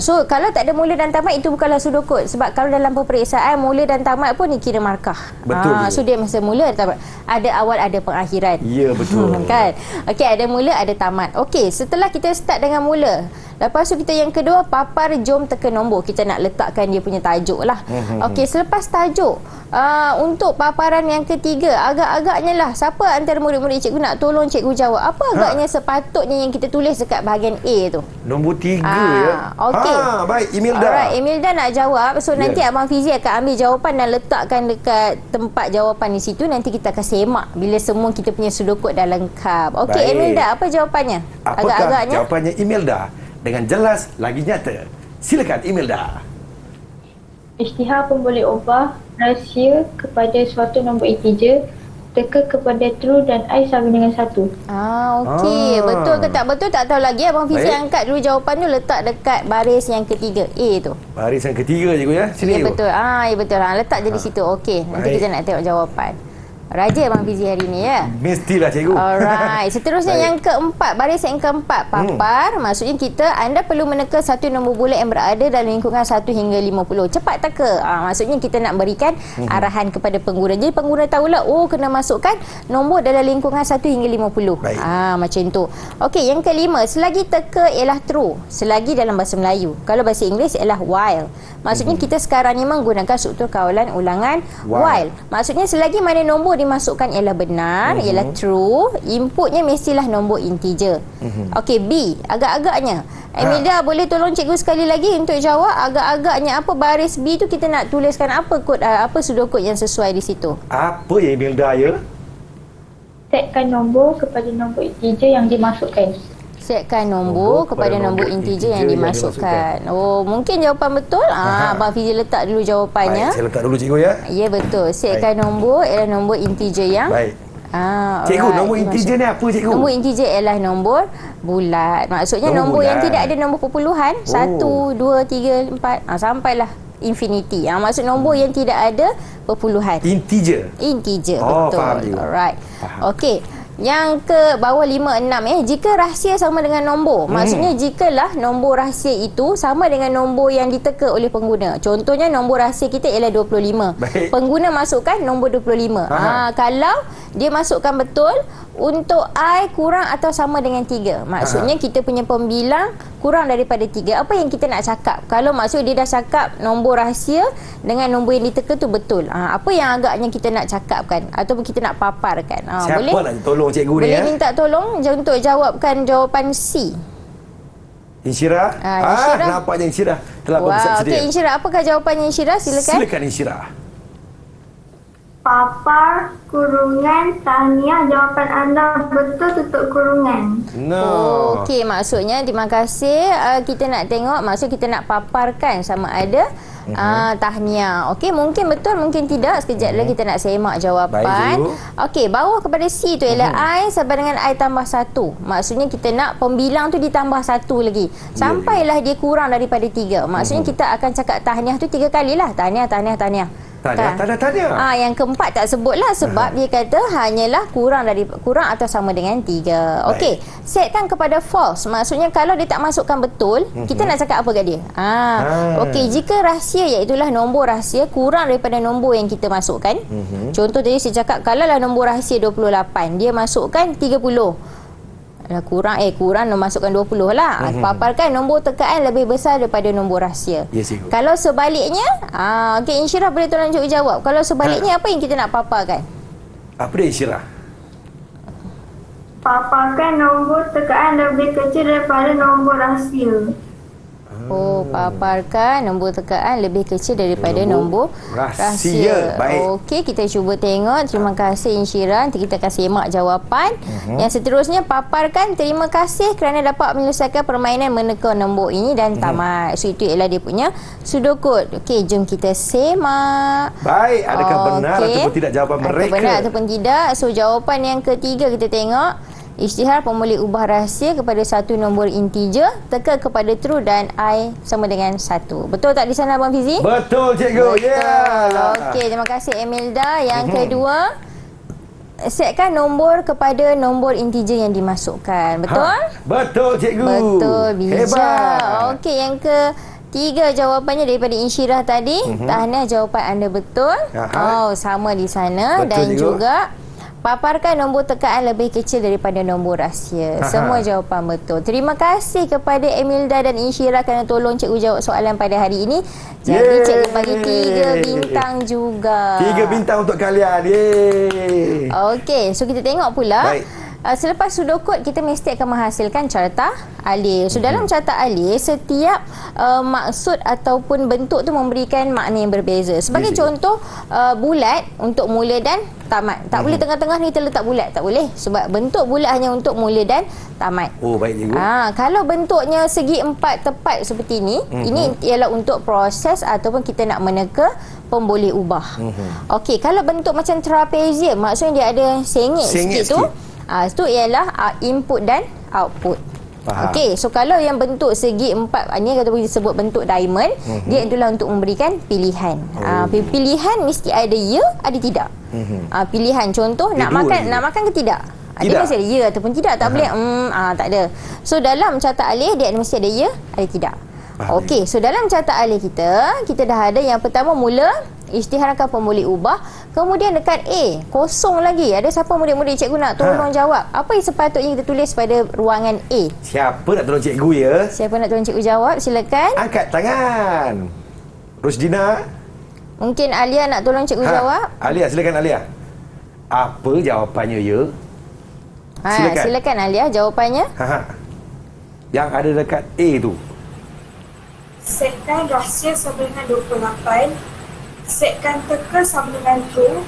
So kalau tak ada mula dan tamat, itu bukanlah pseudocode. Sebab kalau dalam peperiksaan mula dan tamat pun dikira markah. Betul. So dia masa mula dan tamat. Ada awal, ada pengakhiran. Ya, betul. Kan? Okey, ada mula, ada tamat. Okey, setelah kita start dengan mula, lepas tu kita yang kedua, papar jom teka nombor. Kita nak letakkan dia punya tajuk lah. Okey, selepas tajuk, untuk paparan yang ketiga, agak-agaknya lah, siapa antara murid-murid cikgu nak tolong cikgu jawab? Apa agaknya sepatutnya yang kita tulis dekat bahagian A tu? Nombor 3 ya. Okey. Baik, Imelda. Alright, Imelda nak jawab. So nanti Abang Fizi akan ambil jawapan dan letakkan dekat tempat jawapan di situ. Nanti kita akan semak bila semua kita punya pseudocode dah lengkap. Okey, Baik. Imelda, apa jawapannya? Apakah Agak-agaknya jawapannya Imelda? Dengan jelas lagi nyata. Silakan Imelda. Isytihar pun boleh ubah rahsia kepada suatu nombor integer, teka kepada true dan I sama dengan 1. Okey. Betul ke tak betul tak tahu lagi. Abang Fizi Baik. angkat dulu jawapan tu, letak dekat baris yang ketiga, A tu. Baris yang ketiga cikgu ya. Sini. Ya cikgu. betul. Ya betul. Letak je di situ. Okey. Nanti Baik. kita nak tengok jawapan. Raja Abang Fizi hari ni ya. Mestilah cikgu. Alright. Seterusnya Baik. yang keempat, baris yang keempat, papar. Maksudnya anda perlu meneka satu nombor bulat yang berada dalam lingkungan 1 hingga 50. Cepat teka. Maksudnya kita nak berikan arahan kepada pengguna. Jadi pengguna tahulah, kena masukkan nombor dalam lingkungan 1 hingga 50. Baik. Macam tu. Okey, yang kelima, selagi teka ialah true. Selagi dalam bahasa Melayu. Kalau bahasa Inggeris ialah while. Maksudnya kita sekarang ni menggunakan struktur kawalan ulangan while. Maksudnya selagi mana nombor dimasukkan ialah benar, ialah true, inputnya mestilah nombor integer. Okey, B, agak-agaknya. Imelda, boleh tolong cikgu sekali lagi untuk jawab agak-agaknya apa baris B tu kita nak tuliskan apa kod, apa pseudocode yang sesuai di situ? Apa ya Imelda ya? Setkan nombor kepada nombor integer yang dimasukkan. Setkan nombor kepada nombor integer yang dimasukkan. Mungkin jawapan betul. Abang Fizi letak dulu jawapannya. Baik, saya letak dulu cikgu ya. Ya betul. Setkan nombor ialah nombor integer yang Baik. Cikgu, alright, nombor integer ni apa cikgu? Nombor integer ialah nombor bulat. Maksudnya nombor yang bulat. tidak ada nombor perpuluhan. 1, 2, 3, 4 sampailah infinity. Maksud nombor yang tidak ada perpuluhan. Integer. Integer, Oh, betul. faham cikgu. Alright. Faham. Okey. Yang ke bawah 5, 6 jika rahsia sama dengan nombor. Maksudnya jikalah nombor rahsia itu sama dengan nombor yang diteka oleh pengguna. Contohnya nombor rahsia kita ialah 25. Baik. Pengguna masukkan nombor 25. Kalau dia masukkan betul, untuk I kurang atau sama dengan 3. Maksudnya kita punya pembilang kurang daripada 3. Apa yang kita nak cakap? Kalau maksud dia dah cakap nombor rahsia dengan nombor yang diteka tu betul. Apa yang agaknya kita nak cakapkan ataupun kita nak paparkan? Siapa Boleh? nak tolong cikgu ni Boleh ya? minta tolong untuk jawabkan jawapan C. Insyirah? Insyirah. Nampaknya Insyirah telah bersiap sedia. Okey, Insyirah, apakah jawapannya Insyirah? Silakan. Silakan Insyirah. Papar, kurungan, tahniah. Jawapan anda betul, tutup kurungan. Okey, maksudnya terima kasih. Kita nak tengok, maksud kita nak paparkan sama ada tahniah. Okey, mungkin betul, mungkin tidak. Sekejap lagi kita nak semak jawapan. Baik, cikgu. Okey, bawah kepada C tu ialah I sama dengan I tambah 1. Maksudnya kita nak pembilang tu ditambah 1 lagi. Sampailah dia kurang daripada 3. Maksudnya kita akan cakap tahniah tu 3 kali lah. Tahniah, tahniah, tahniah. Tanya. Yang keempat tak sebutlah sebab dia kata hanyalah kurang atau sama dengan 3. Okey, setkan kepada false. Maksudnya kalau dia tak masukkan betul, kita nak cakap apa kat dia? Okey, jika rahsia iaitu nombor rahsia kurang daripada nombor yang kita masukkan. Contoh tadi saya cakap kalau lah nombor rahsia 28, dia masukkan 30. Kurang masukkan 20 lah. Paparkan nombor tekaan lebih besar daripada nombor rahsia. Yes, cikgu. Kalau sebaliknya, okey, Insyirah boleh tolong cikgu jawab. Kalau sebaliknya apa yang kita nak paparkan? Apa dia Insyirah? Paparkan nombor tekaan lebih kecil daripada nombor rahsia. Oh, paparkan nombor tekaan lebih kecil daripada nombor rahsia. Baik. Okey, kita cuba tengok. Terima kasih Insyira. Nanti kita akan semak jawapan. Yang seterusnya, paparkan terima kasih kerana dapat menyelesaikan permainan meneka nombor ini dan tamat. So, itu ialah dia punya sudokod. Okey, jom kita semak. Baik, adakah benar ataupun tidak jawapan mereka? Benar ataupun tidak. So, jawapan yang ketiga kita tengok. Isytihar boleh ubah rahsia kepada satu nombor integer, teka kepada true dan I sama dengan 1. Betul tak di sana Abang Fizi? Betul cikgu. Betul. Yeah. Okey, terima kasih Emilda. Yang kedua, setkan nombor kepada nombor integer yang dimasukkan. Betul? Betul cikgu. Betul, bijak. Hebat. Okey, yang ketiga jawapannya daripada Insyirah tadi. Tahniah, jawapan anda betul. Oh, sama di sana. Betul, dan cikgu. juga paparkan nombor tekaan lebih kecil daripada nombor rahsia. Semua jawapan betul. Terima kasih kepada Emilda dan Insyirah kerana tolong cikgu jawab soalan pada hari ini. Jadi cikgu bagi 3 bintang juga. 3 bintang untuk kalian. Yeay. Okey, so kita tengok pula. Baik. Selepas sudokod, kita mesti akan menghasilkan carta alih. So, dalam carta alih, setiap maksud ataupun bentuk tu memberikan makna yang berbeza. Sebagai contoh, bulat untuk mula dan tamat. Tak boleh tengah-tengah ni kita letak bulat. Tak boleh. Sebab bentuk bulat hanya untuk mula dan tamat. Oh, baik cikgu. Kalau bentuknya segi empat tepat seperti ini, ini ialah untuk proses ataupun kita nak meneka pemboleh ubah. Okey, kalau bentuk macam trapezium, maksudnya dia ada sengit sikit tu. Itu ialah input dan output. Okey, so kalau yang bentuk segi empat, ini kata disebut bentuk diamond, dia itulah untuk memberikan pilihan. Pilihan mesti ada ya, ada tidak. Pilihan contoh nak makan ke tidak? Dia mesti ada ya ataupun tidak. Tak boleh tak ada. So dalam carta alih dia mesti ada ya, ada tidak. Okey, so dalam carta alih kita dah ada yang pertama mula isytiharkan pemboleh ubah. Kemudian dekat A, kosong lagi. Ada siapa murid-murid cikgu nak tolong jawab? Apa yang sepatutnya kita tulis pada ruangan A? Siapa nak tolong cikgu ya? Siapa nak tolong cikgu jawab? Silakan. Angkat tangan. Rusdina. Mungkin Alia nak tolong cikgu jawab. Alia, silakan Alia. Apa jawapannya ya? Silakan Alia jawapannya. Yang ada dekat A tu. Setkan rahsia sama dengan 28. Setkan teka sama dengan true.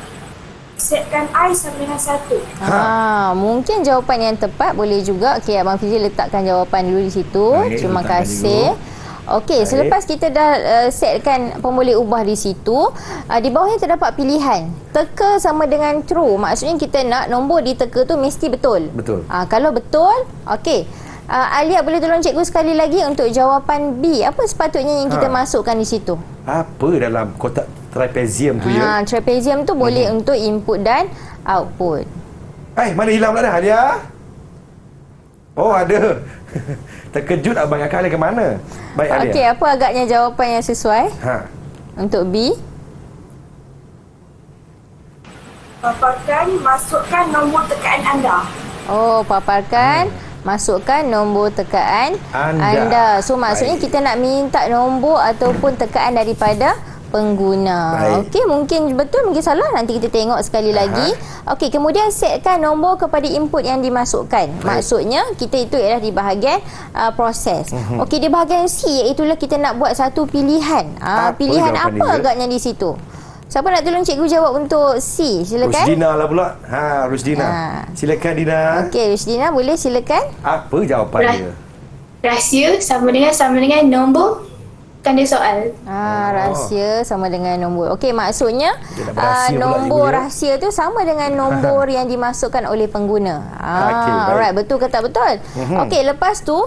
Setkan I sama dengan 1. Mungkin jawapan yang tepat boleh juga. Okey, Abang Fizi letakkan jawapan dulu di situ. Terima kasih. Okey, selepas kita dah setkan pemboleh ubah di situ, di bawahnya terdapat pilihan. Teka sama dengan true. Maksudnya kita nak nombor di teka tu mesti betul. Betul. Kalau betul, okey. Alia boleh tolong cikgu sekali lagi untuk jawapan B. Apa sepatutnya yang kita masukkan di situ? Apa dalam kotak trapezium tu ya? Trapezium tu boleh untuk input dan output. Mana hilang pula dah Alia? Oh, ada. Terkejut abang akak Alia ke mana? Baik Alia. Okey, apa agaknya jawapan yang sesuai? Untuk B? Paparkan, masukkan nombor tekaan anda. Oh, paparkan. Masukkan nombor tekaan anda. So maksudnya kita nak minta nombor ataupun tekaan daripada pengguna. Okey, mungkin betul, mungkin salah. Nanti kita tengok sekali lagi. Okey, kemudian setkan nombor kepada input yang dimasukkan. Maksudnya kita itu ialah di bahagian proses. Okey, di bahagian C iaitulah kita nak buat satu pilihan. Pilihan apa agaknya di situ? Siapa nak tolong cikgu jawab untuk C? Silakan. Rusdina lah pula. Rusdina. Silakan Dina. Okey, Rusdina boleh silakan. Apa jawapannya? Rahsia sama dengan nombor tanda soal. Rahsia sama dengan nombor. Okey, maksudnya nombor rahsia tu sama dengan nombor yang dimasukkan oleh pengguna. Alright, betul ke tak betul? Okey, lepas tu,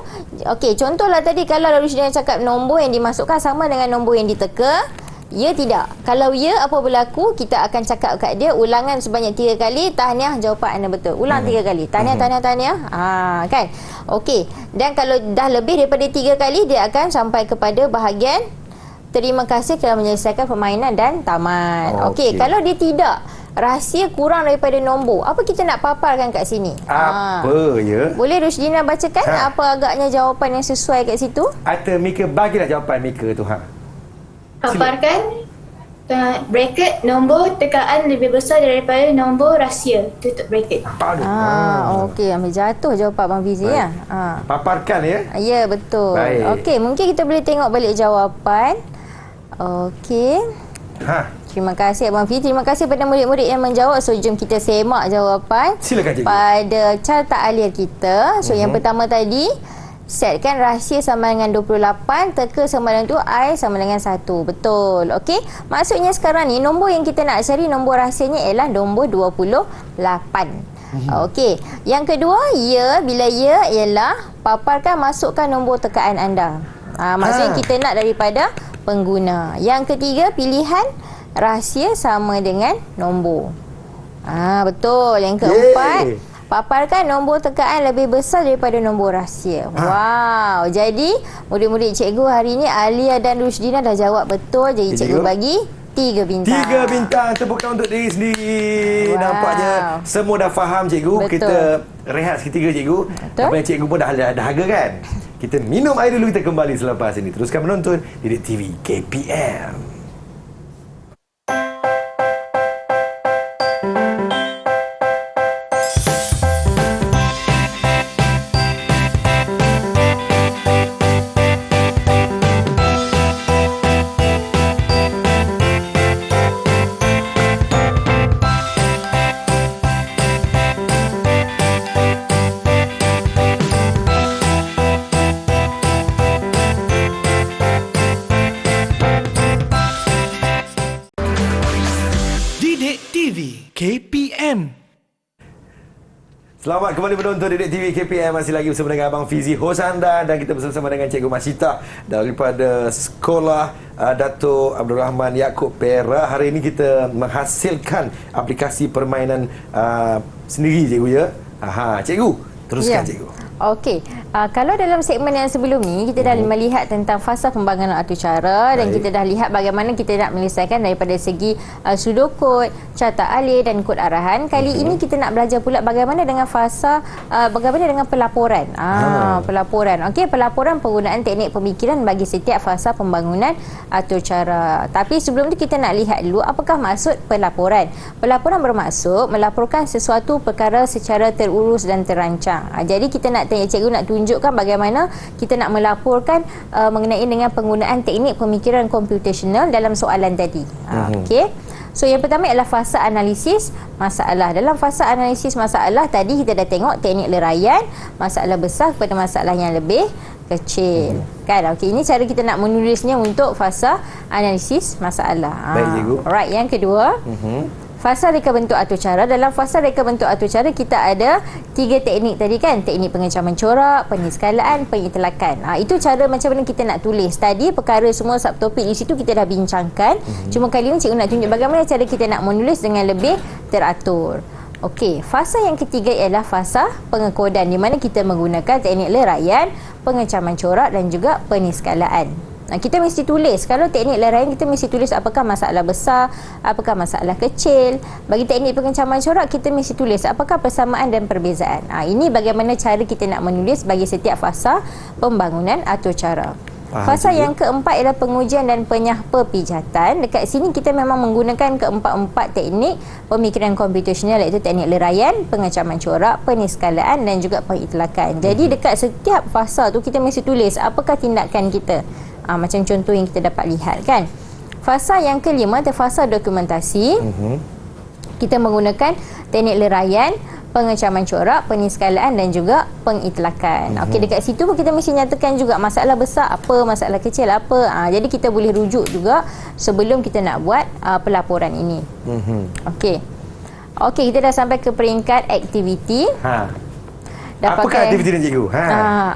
contohlah tadi kalau Rusdina cakap nombor yang dimasukkan sama dengan nombor yang diteka. Ya, tidak. Kalau ya, apa berlaku? Kita akan cakap kat dia ulangan sebanyak 3 kali. Tahniah, jawapan anda betul. Ulang 3 kali. Tahniah. Kan? Okey. Dan kalau dah lebih daripada 3 kali, dia akan sampai kepada bahagian terima kasih kerana menyelesaikan permainan dan tamat. Okey. Kalau dia tidak, rahsia kurang daripada nombor, apa kita nak paparkan kat sini? Apa ya? Boleh Rusdina bacakan apa agaknya jawapan yang sesuai kat situ? Atau Mika, bagilah jawapan Mika tu. Paparkan Bracket, nombor tekaan lebih besar daripada nombor rahsia. Tutup bracket. Aduh. Okey, ambil jatuh jawapan Abang Fizi ya. Paparkan ya. Ya, betul. Baik. Okey, mungkin kita boleh tengok balik jawapan. Okey. Terima kasih Abang Fizi. Terima kasih kepada murid-murid yang menjawab. So, jom kita semak jawapan. Silakan, Cikgu. Pada carta alir kita. So, yang pertama tadi, setkan rahsia sama dengan 28, teka sama dengan tu, I sama dengan 1. Betul. Okey. Maksudnya sekarang ni nombor yang kita nak cari, nombor rahsianya ialah nombor 28. Okey. Yang kedua, ya, bila ya ialah paparkan, masukkan nombor tekaan anda. Maksudnya kita nak daripada pengguna. Yang ketiga, pilihan rahsia sama dengan nombor. Betul. Yang keempat, paparkan nombor tekaan lebih besar daripada nombor rahsia. Wow. Jadi, murid-murid cikgu hari ini, Alia dan Rushdina dah jawab betul. Jadi, cikgu bagi 3 bintang. 3 bintang. Tepukan untuk diri sendiri. Wow. Nampaknya semua dah faham, cikgu. Betul. Kita rehat seketika, cikgu. Betul. Nampaknya cikgu pun dah dahaga kan? Kita minum air dulu, kita kembali selepas ini. Teruskan menonton Didik TV KPM. Didik TV KPM. Selamat kembali menonton Didik TV KPM. Masih lagi bersama dengan Abang Fizi, hos anda, dan kita bersama dengan Cikgu Masita daripada Sekolah Dato' Abdul Rahman Yaakob Perak. Hari ini kita menghasilkan aplikasi permainan sendiri, cikgu ya. Cikgu, teruskan cikgu. Okey, kalau dalam segmen yang sebelum ni kita dah melihat tentang fasa pembangunan atur cara dan kita dah lihat bagaimana kita nak menyelesaikan daripada segi sudokod, carta alir dan kod arahan. Kali ini kita nak belajar pula bagaimana dengan fasa bagaimana dengan pelaporan. Pelaporan. Okey, pelaporan penggunaan teknik pemikiran bagi setiap fasa pembangunan atur cara. Tapi sebelum tu kita nak lihat dulu apakah maksud pelaporan. Pelaporan bermaksud melaporkan sesuatu perkara secara terurus dan terancang. Jadi kita nak tanya cikgu nak tunjukkan bagaimana kita nak melaporkan mengenai dengan penggunaan teknik pemikiran computational dalam soalan tadi. Okey. So yang pertama ialah fasa analisis masalah. Dalam fasa analisis masalah tadi kita dah tengok teknik leraian masalah besar kepada masalah yang lebih kecil. Kan? Okey, ini cara kita nak menulisnya untuk fasa analisis masalah. Baik, cikgu. Alright, yang kedua, fasa reka bentuk atur cara. Dalam fasa reka bentuk atur cara kita ada 3 teknik tadi kan. Teknik pengecaman corak, peniskalaan, pengitlakan. Itu cara macam mana kita nak tulis. Tadi perkara semua subtopik di situ kita dah bincangkan. Cuma kali ini cikgu nak tunjuk bagaimana cara kita nak menulis dengan lebih teratur. Okey, fasa yang ketiga ialah fasa pengekodan di mana kita menggunakan teknik leraian, pengecaman corak dan juga peniskalaan. Kita mesti tulis. Kalau teknik leraian kita mesti tulis apakah masalah besar, apakah masalah kecil. Bagi teknik pengecaman corak kita mesti tulis apakah persamaan dan perbezaan. Ini bagaimana cara kita nak menulis bagi setiap fasa pembangunan atur cara. Fasa yang keempat ialah pengujian dan penyah pepijatan. Dekat sini kita memang menggunakan keempat-empat teknik pemikiran computational iaitu teknik leraian, pengecaman corak, peniskalaan dan juga pengitlakan. Jadi dekat setiap fasa tu kita mesti tulis apakah tindakan kita. Macam contoh yang kita dapat lihat kan. Fasa yang kelima adalah fasa dokumentasi. Kita menggunakan teknik leraian, pengecaman corak, peniskalaan dan juga pengitlakan. Okey, dekat situ pun kita mesti nyatakan juga masalah besar apa, masalah kecil apa. Jadi kita boleh rujuk juga sebelum kita nak buat pelaporan ini. Okey. Okey, kita dah sampai ke peringkat aktiviti. Apakah aktiviti ni, cikgu?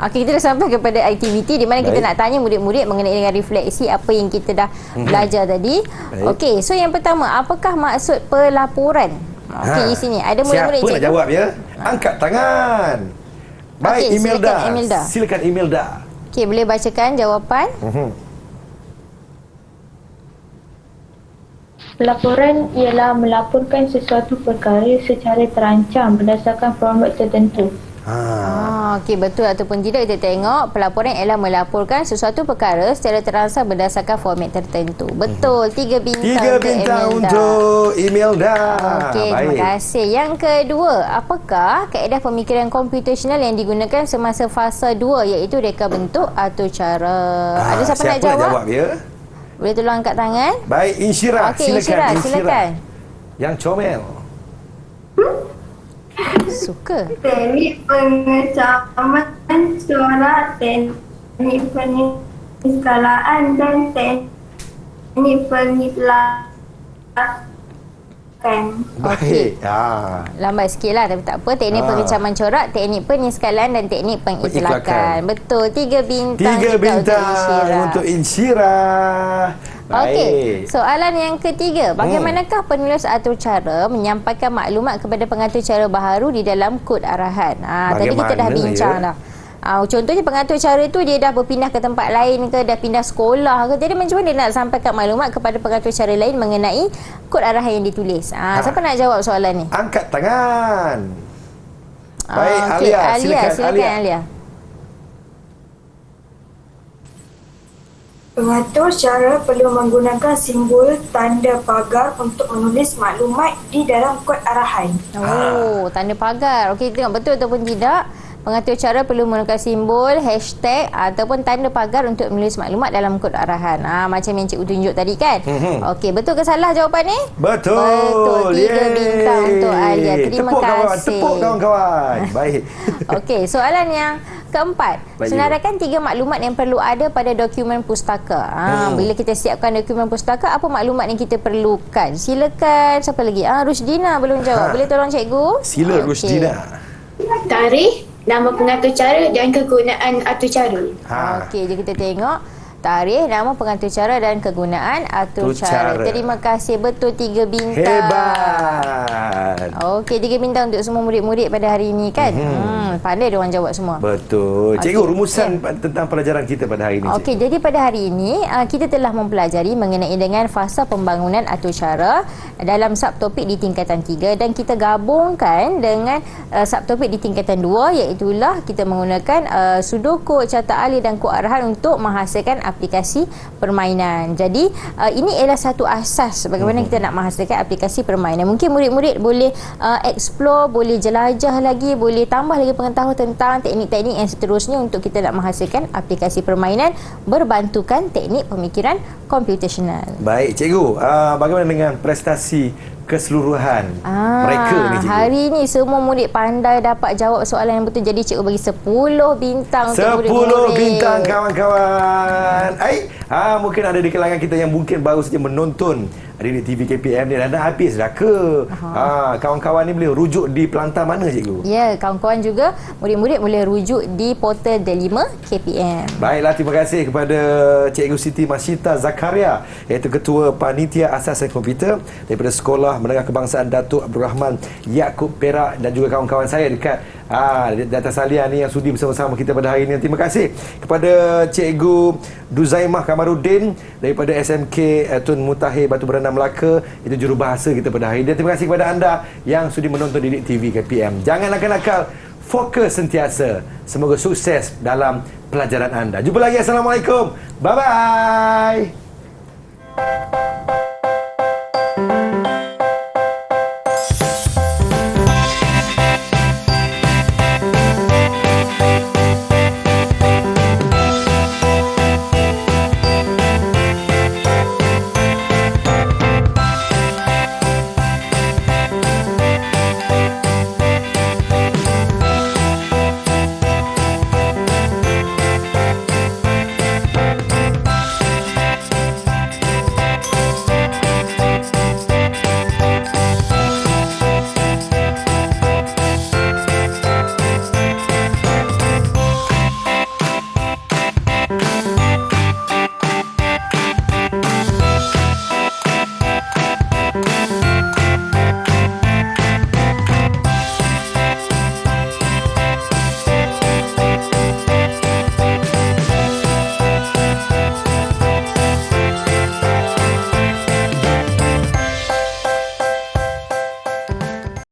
Okey, kita dah sampai kepada aktiviti di mana kita nak tanya murid-murid mengenai dengan refleksi apa yang kita dah belajar tadi. Okey, so yang pertama, apakah maksud pelaporan? Okey, di sini ada murid-murid siapa nak jawab ya? Angkat tangan. Baik, Okey, Imelda. silakan Imelda. Silakan Imelda. Okey, boleh bacakan jawapan? Pelaporan ialah melaporkan sesuatu perkara secara terancang berdasarkan format tertentu. Okey, betul ataupun tidak kita tengok pelaporan ialah melaporkan sesuatu perkara secara terangsang berdasarkan format tertentu. Betul. 3 bintang. 3 bintang untuk Imelda. Okey, terima kasih. Yang kedua, apakah kaedah pemikiran komputasional yang digunakan semasa fasa 2 iaitu reka bentuk atau cara? Ada siapa nak jawab? Ya? Boleh tolong angkat tangan? Baik, Insyirah. Okey, Insyirah, silakan. Yang comel. Suka. Teknik pengecaman corak, teknik pengeskalaan dan teknik pengiklakan. Baik. Lambat sikit lah tapi tak apa. Teknik pengecaman corak, teknik penyeskalan dan teknik pengiklakan. Betul. 3 bintang. 3 bintang untuk Insyirah. Okey, soalan yang ketiga. Bagaimanakah penulis atur cara menyampaikan maklumat kepada pengatur cara baharu di dalam kod arahan? Tadi kita dah bincang dah. Contohnya pengatur cara itu dia dah berpindah ke tempat lain ke, dah pindah sekolah ke. Jadi macam mana dia nak sampaikan maklumat kepada pengatur cara lain mengenai kod arahan yang ditulis? Siapa nak jawab soalan ni? Angkat tangan. Baik, Alia. Silakan Alia. Pengatur cara perlu menggunakan simbol tanda pagar untuk menulis maklumat di dalam kod arahan. Tanda pagar. Okey, tengok betul ataupun tidak. Pengatur cara perlu menggunakan simbol, hashtag ataupun tanda pagar untuk menulis maklumat dalam kod arahan. Macam yang cikgu tunjuk tadi kan? Okey, betul ke salah jawapan ni? Betul. Betul. 3 bintang untuk Alia. Terima kasih. Tepuk kawan-kawan. Baik. Okey, soalan yang keempat. Senaraikan 3 maklumat yang perlu ada pada dokumen pustaka. Bila kita siapkan dokumen pustaka, apa maklumat yang kita perlukan? Silakan. Siapa lagi? Rusdina belum jawab. Boleh tolong cikgu? Sila, Rusdina. Tarikh, nama pengatur cara dan kegunaan atur cara. Okey, jadi kita tengok tarikh, nama pengatur cara dan kegunaan atur cara. Terima kasih. Betul, 3 bintang. Hebat. Okey, 3 bintang untuk semua murid-murid pada hari ini kan? Pandai dia orang jawab semua. Betul. Cikgu, rumusan tentang pelajaran kita pada hari ini. Okey, jadi pada hari ini kita telah mempelajari mengenai dengan fasa pembangunan atur cara dalam subtopik di tingkatan 3 dan kita gabungkan dengan subtopik di tingkatan 2 iaitulah kita menggunakan sudoku, carta alih dan kod arahan untuk menghasilkan aplikasi permainan. Jadi ini ialah satu asas bagaimana kita nak menghasilkan aplikasi permainan. Mungkin murid-murid boleh explore, boleh jelajah lagi, boleh tambah lagi pengetahuan tentang teknik-teknik yang seterusnya untuk kita nak menghasilkan aplikasi permainan berbantukan teknik pemikiran komputasional. Baik, cikgu. Bagaimana dengan prestasi keseluruhan mereka ni, cikgu? Hari ni semua murid pandai dapat jawab soalan yang betul. Jadi cikgu bagi 10 bintang untuk murid-murid. 10 bintang kawan-kawan. Mungkin ada di kalangan kita yang mungkin baru saja menonton Didik TV KPM ni dah habis dah ke? Kawan-kawan ni boleh rujuk di pelantar mana, cikgu? Ya, kawan-kawan juga murid-murid boleh rujuk di portal D5 KPM. Baiklah, terima kasih kepada Cikgu Siti Masyita Zakaria, iaitu Ketua Panitia Asas Sains Komputer daripada Sekolah Menengah Kebangsaan Datuk Abdul Rahman Yaakob Perak, dan juga kawan-kawan saya dekat di atas salian ni yang sudi bersama-sama kita pada hari ini. Terima kasih kepada Cikgu Duzaimah Kamaruddin daripada SMK Tun Mutahir Batu Beranda Melaka, itu jurubahasa kita pada hari ini. Dan terima kasih kepada anda yang sudi menonton Didik TV KPM. Jangan nakal-nakal, fokus sentiasa. Semoga sukses dalam pelajaran anda. Jumpa lagi. Assalamualaikum. Bye-bye.